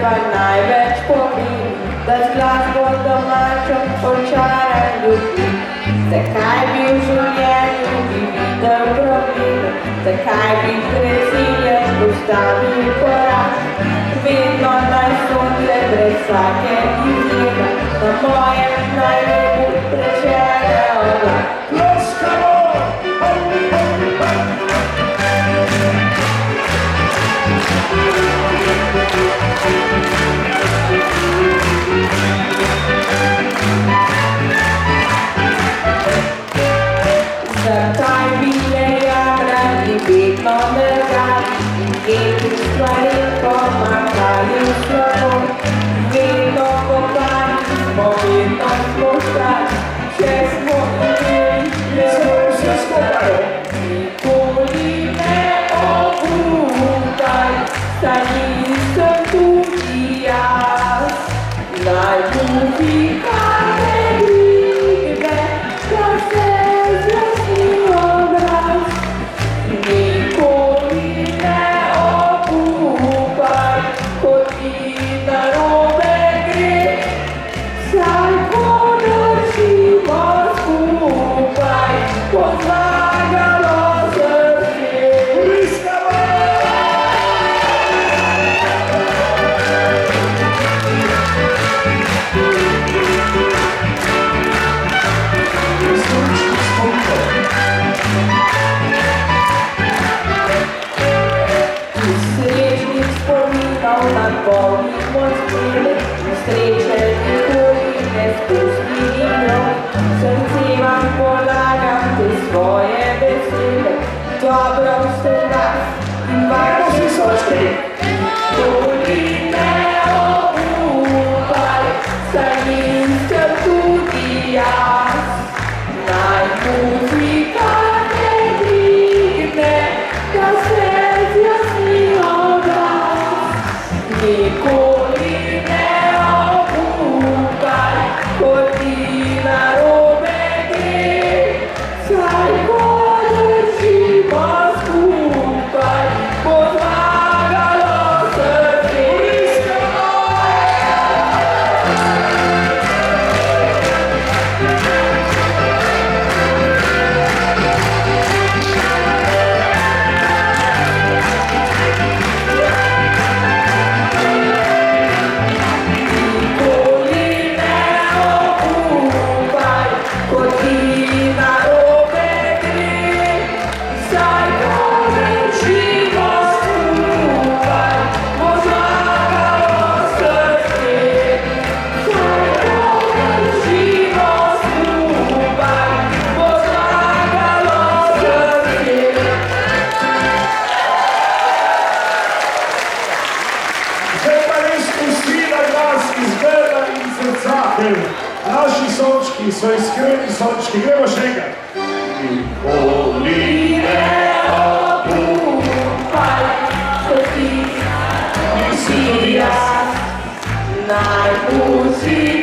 pa največ pomeni, da z glasbo domačo očaran ljudi. Zakaj bi v življenju bi videl probleme, zakaj bi pred ciljem postavil korak? Vedno naj sonce brez vsake izjeme na mojem najlebu prečere oblak. Ploskamo! Zakaj bi ne jadrali vedno nergali in lepih stvari pomagali v slovo? Vedno pokali smo, vedno smo stali, če smo imeli Vse skupaj! nikoli ne obupaj, saj nisem tudi jaz. Naj muzika ne gribe, da se zjasni obraz. Nikoli ne obupaj, ko ti narobe gre, saj podržimo skupaj, bo zmagalo srce. Ploskamo! Historični spomin. Iz srečnih spominov napolnimo spele, in sreče nikoli ne spustimo. Srce vam polagam te svoje besede, dobro ste vas in vaši sočke. Nikoli ne obupaj, saj nisem tudi jaz. Naj muzika ne dvigne, da se zjasni obraz. Nikoli ne obupaj, ko ti narobe gre, saj podržimo skupaj, bo zmagalo srce. Nikoli ne obupaj, ko ti narobe gre, saj podržimo skupaj, bo zmagalo srce. Saj podržimo skupaj, bo zmagalo srce. Zdaj pa res pustila glas iz grla in srca. Naši sončki so iskreni sončki. Gremo še enkrat. Nikoli ne obupaj, ko ti nisi jaz. Naj muzika